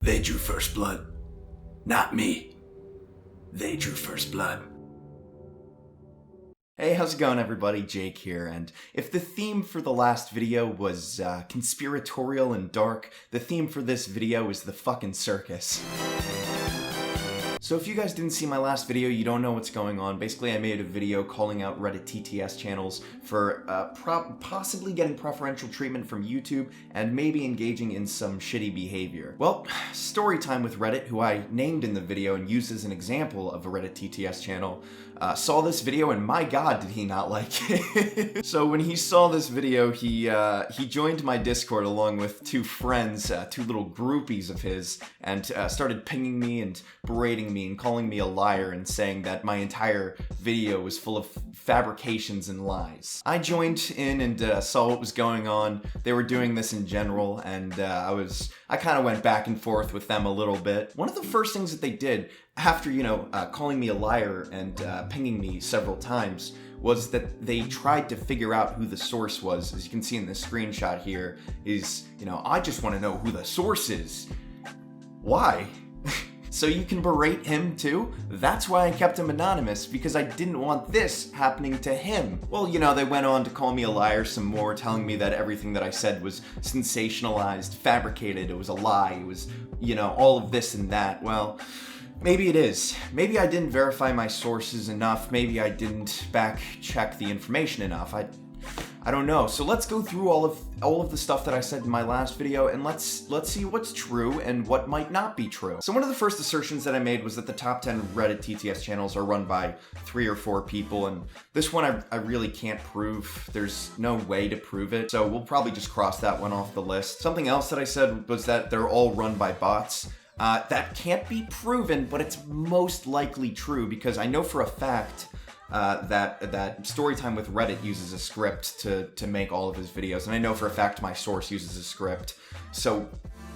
They drew first blood. Not me. They drew first blood. Hey, how's it going everybody? Jake here, and if the theme for the last video was conspiratorial and dark, the theme for this video is the fucking circus. So if you guys didn't see my last video, you don't know what's going on. Basically, I made a video calling out Reddit TTS channels for possibly getting preferential treatment from YouTube and maybe engaging in some shitty behavior. Well, Storytime with Reddit, who I named in the video and used as an example of a Reddit TTS channel, saw this video and my god did he not like it. So when he saw this video, he joined my Discord along with two friends, two little groupies of his, and started pinging me and berating me and calling me a liar and saying that my entire video was full of fabrications and lies. I joined in and saw what was going on. They were doing this in general, and I kind of went back and forth with them a little bit. One of the first things that they did after, calling me a liar and pinging me several times was that they tried to figure out who the source was. As you can see in this screenshot here is, I just want to know who the source is. Why? So you can berate him too? That's why I kept him anonymous, because I didn't want this happening to him. Well, they went on to call me a liar some more, telling me that everything that I said was sensationalized, fabricated, it was a lie, it was, all of this and that. Well, maybe it is. Maybe I didn't verify my sources enough, maybe I didn't back check the information enough. I don't know. So let's go through all of the stuff that I said in my last video, and let's see what's true and what might not be true. So one of the first assertions that I made was that the top 10 Reddit TTS channels are run by 3 or 4 people, and this one I really can't prove. There's no way to prove it, so we'll probably just cross that one off the list. Something else that I said was that they're all run by bots. That can't be proven, but it's most likely true because I know for a fact that Storytime with Reddit uses a script to make all of his videos, and I know for a fact my source uses a script. So,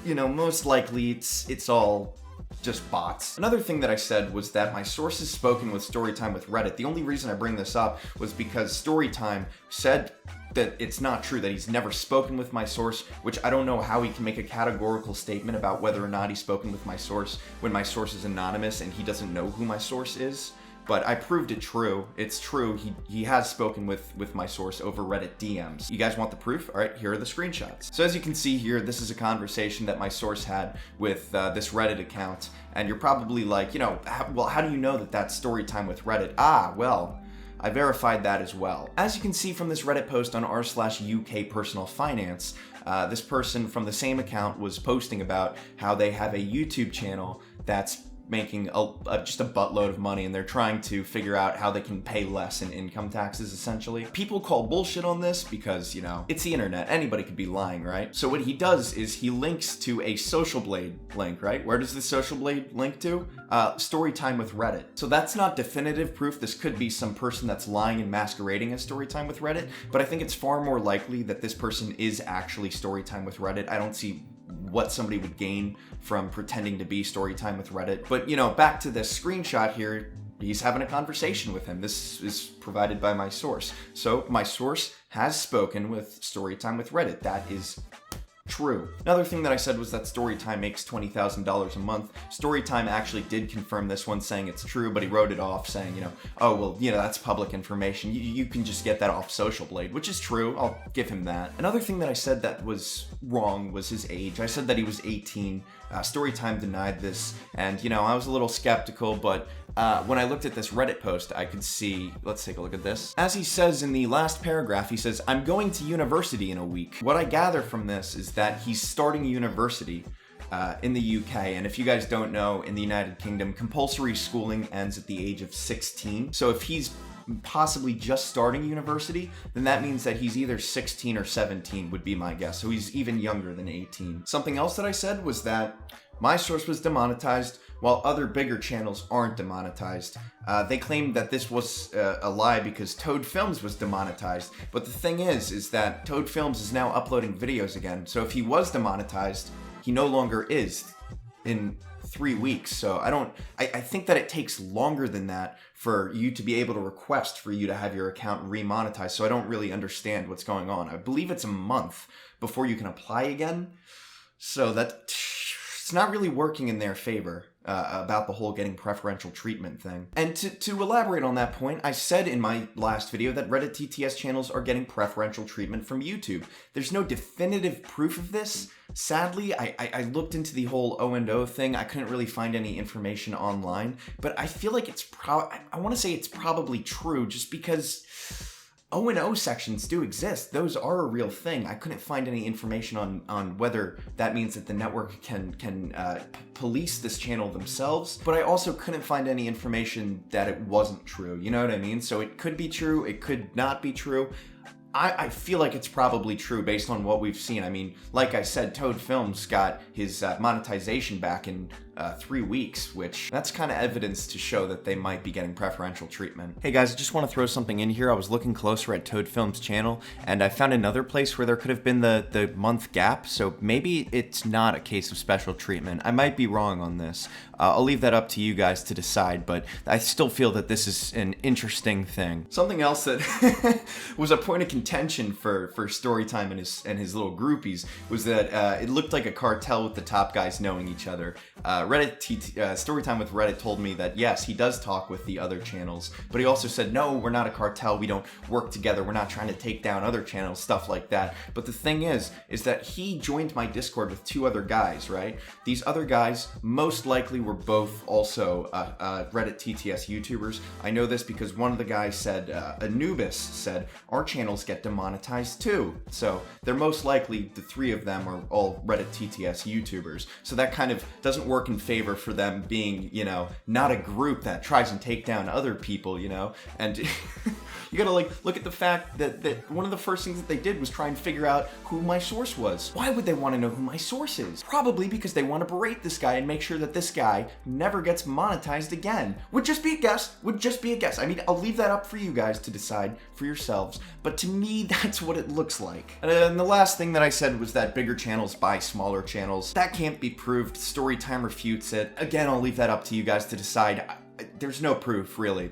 most likely it's all just bots. Another thing that I said was that my source has spoken with Storytime with Reddit. The only reason I bring this up was because Storytime said that it's not true, that he's never spoken with my source, which I don't know how he can make a categorical statement about whether or not he's spoken with my source when my source is anonymous and he doesn't know who my source is. But I proved it true. It's true. He has spoken with my source over Reddit DMs. You guys want the proof? All right, here are the screenshots. So as you can see here, this is a conversation that my source had with this Reddit account. And you're probably like, well, how do you know that that's Storytime with Reddit? Well, I verified that as well. As you can see from this Reddit post on r/UK personal finance, this person from the same account was posting about how they have a YouTube channel that's making just a buttload of money, and they're trying to figure out how they can pay less in income taxes, essentially. People call bullshit on this because, it's the internet. Anybody could be lying, right? So what he does is he links to a Social Blade link, right? Where does the Social Blade link to? Storytime with Reddit. So that's not definitive proof. This could be some person that's lying and masquerading as Storytime with Reddit, but I think it's far more likely that this person is actually Storytime with Reddit. I don't see what somebody would gain from pretending to be Storytime with Reddit. But, back to this screenshot here, he's having a conversation with him. This is provided by my source. So my source has spoken with Storytime with Reddit. That is true. Another thing that I said was that Storytime makes $20,000 a month. Storytime actually did confirm this one, saying it's true, but he wrote it off saying, that's public information. You can just get that off Social Blade, which is true. I'll give him that. Another thing that I said that was wrong was his age. I said that he was 18. Storytime denied this, and I was a little skeptical, but when I looked at this Reddit post, I could see, let's take a look at this. As he says in the last paragraph, he says, "I'm going to university in a week." What I gather from this is that he's starting university in the UK, and if you guys don't know, in the United Kingdom, compulsory schooling ends at the age of 16. So if he's possibly just starting university, then that means that he's either 16 or 17 would be my guess. So he's even younger than 18. Something else that I said was that my source was demonetized while other bigger channels aren't demonetized. They claimed that this was a lie because Toad Films was demonetized. But the thing is that Toad Films is now uploading videos again. So if he was demonetized, he no longer is in 3 weeks. So I think that it takes longer than that for you to be able to request for you to have your account remonetized. So I don't really understand what's going on. I believe it's a month before you can apply again. So that it's not really working in their favor. About the whole getting preferential treatment thing. And to elaborate on that point, I said in my last video that Reddit TTS channels are getting preferential treatment from YouTube. There's no definitive proof of this. Sadly, I looked into the whole O&O thing. I couldn't really find any information online, but I feel like I want to say it's probably true just because O&O sections do exist. Those are a real thing. I couldn't find any information on whether that means that the network can police this channel themselves, but I also couldn't find any information that it wasn't true. You know what I mean? So it could be true, it could not be true. I feel like it's probably true based on what we've seen. I mean, like I said, Toad Films got his monetization back in 3 weeks, which that's kind of evidence to show that they might be getting preferential treatment. Hey guys, I just want to throw something in here. I was looking closer at Toad Films' channel, and I found another place where there could have been the month gap, so maybe it's not a case of special treatment. I might be wrong on this. I'll leave that up to you guys to decide, but I still feel that this is an interesting thing. Something else that was a point of contention for Storytime and his little groupies was that it looked like a cartel with the top guys knowing each other. Storytime with Reddit told me that yes, he does talk with the other channels, but he also said, no, we're not a cartel, we don't work together, we're not trying to take down other channels, stuff like that. But the thing is that he joined my Discord with 2 other guys, right? These other guys most likely were both also Reddit TTS YouTubers. I know this because one of the guys said, Anubis said, our channels get demonetized too. So they're most likely, the 3 of them are all Reddit TTS YouTubers. So that kind of doesn't work in favor for them being, you know, not a group that tries and take down other people, you know? And you gotta look at the fact that one of the first things that they did was try and figure out who my source was. Why would they want to know who my source is? Probably because they want to berate this guy and make sure that this guy never gets monetized again. Would just be a guess. Would just be a guess. I mean, I'll leave that up for you guys to decide for yourselves, but to me, that's what it looks like. And the last thing that I said was that bigger channels buy smaller channels. That can't be proved. Storytime refutes it. Again, I'll leave that up to you guys to decide. There's no proof, really.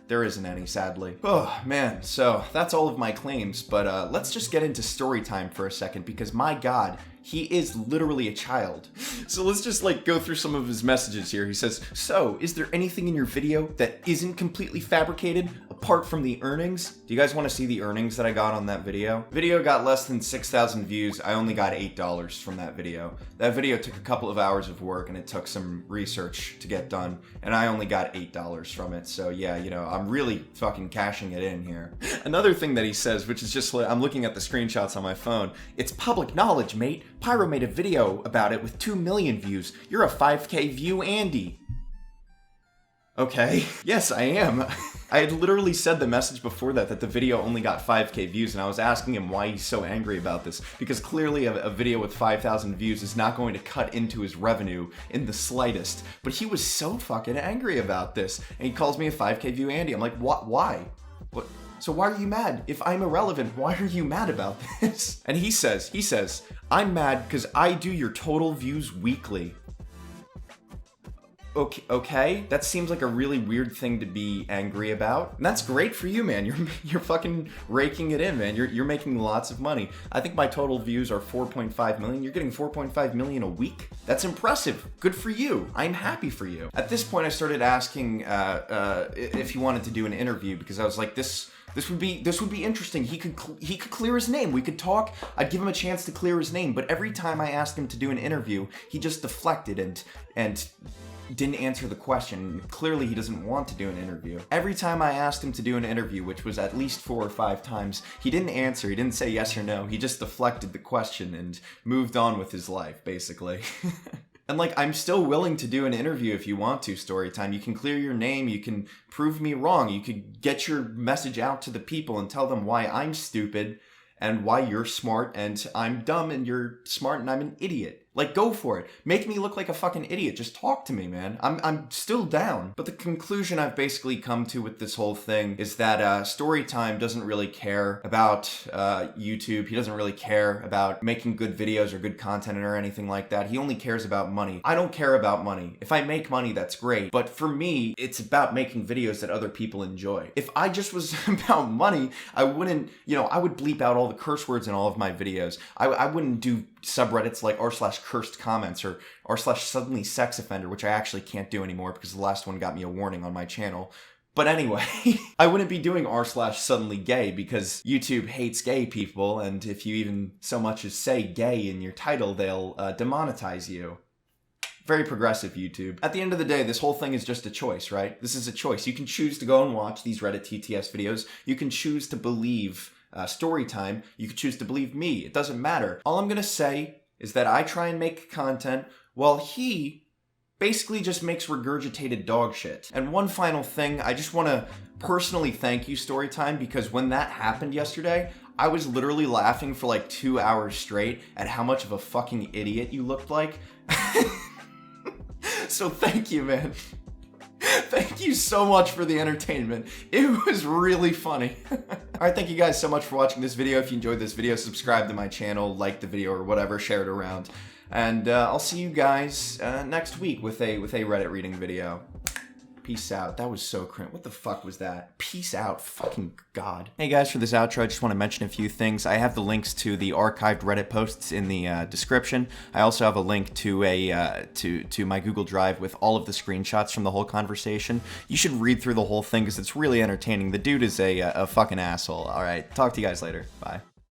There isn't any, sadly. Oh, man, so that's all of my claims, but let's just get into Storytime for a second, because my god, he is literally a child. So let's just go through some of his messages here. He says, so, is there anything in your video that isn't completely fabricated, apart from the earnings? Do you guys want to see the earnings that I got on that video? Video got less than 6,000 views. I only got $8 from that video. That video took a couple of hours of work, and it took some research to get done, and I only got $8 from it. So yeah, you know, I'm really fucking cashing it in here. Another thing that he says, which is just, I'm looking at the screenshots on my phone. It's public knowledge, mate. Pyro made a video about it with 2 million views. You're a 5K view Andy. Okay. Yes, I am. I had literally said the message before that the video only got 5K views, and I was asking him why he's so angry about this, because clearly a video with 5,000 views is not going to cut into his revenue in the slightest. But he was so fucking angry about this, and he calls me a 5K view Andy. I'm like, what? Why? What? So why are you mad? If I'm irrelevant, why are you mad about this? And he says, I'm mad because I do your total views weekly. Okay, that seems like a really weird thing to be angry about. And that's great for you, man. You're fucking raking it in, man. You're making lots of money. I think my total views are 4.5 million. You're getting 4.5 million a week? That's impressive. Good for you. I'm happy for you. At this point, I started asking if he wanted to do an interview, because I was like, this would be interesting. He could clear his name. We could talk. I'd give him a chance to clear his name. But every time I asked him to do an interview, he just deflected and didn't answer the question. Clearly, he doesn't want to do an interview. Every time I asked him to do an interview, which was at least 4 or 5 times, he didn't answer. He didn't say yes or no. He just deflected the question and moved on with his life, basically. And I'm still willing to do an interview if you want to, Storytime. You can clear your name, you can prove me wrong, you could get your message out to the people and tell them why I'm stupid and why you're smart and I'm dumb and you're smart and I'm an idiot. Go for it. Make me look like a fucking idiot. Just talk to me, man. I'm still down. But the conclusion I've basically come to with this whole thing is that Storytime doesn't really care about YouTube. He doesn't really care about making good videos or good content or anything like that. He only cares about money. I don't care about money. If I make money, that's great. But for me, it's about making videos that other people enjoy. If I just was about money, I wouldn't, I would bleep out all the curse words in all of my videos. I wouldn't do subreddits like r/cursed comments or r/suddenly sex offender, which I actually can't do anymore because the last one got me a warning on my channel. But anyway, I wouldn't be doing r/suddenly gay because YouTube hates gay people, and if you even so much as say gay in your title, they'll demonetize you. Very progressive, YouTube. At the end of the day, this whole thing is just a choice, right? This is a choice. You can choose to go and watch these Reddit TTS videos. You can choose to believe Storytime. You can choose to believe me. It doesn't matter. All I'm gonna say is that I try and make content while he basically just makes regurgitated dog shit. And one final thing, I just want to personally thank you, Storytime, because when that happened yesterday, I was literally laughing for like 2 hours straight at how much of a fucking idiot you looked like. So thank you, man. Thank you so much for the entertainment. It was really funny. Alright, thank you guys so much for watching this video. If you enjoyed this video, subscribe to my channel, like the video or whatever, share it around. And I'll see you guys next week with a Reddit reading video. Peace out. That was so cringe. What the fuck was that? Peace out. Fucking God. Hey guys, for this outro, I just want to mention a few things. I have the links to the archived Reddit posts in the description. I also have a link to to my Google Drive with all of the screenshots from the whole conversation. You should read through the whole thing because it's really entertaining. The dude is a fucking asshole. All right, talk to you guys later. Bye.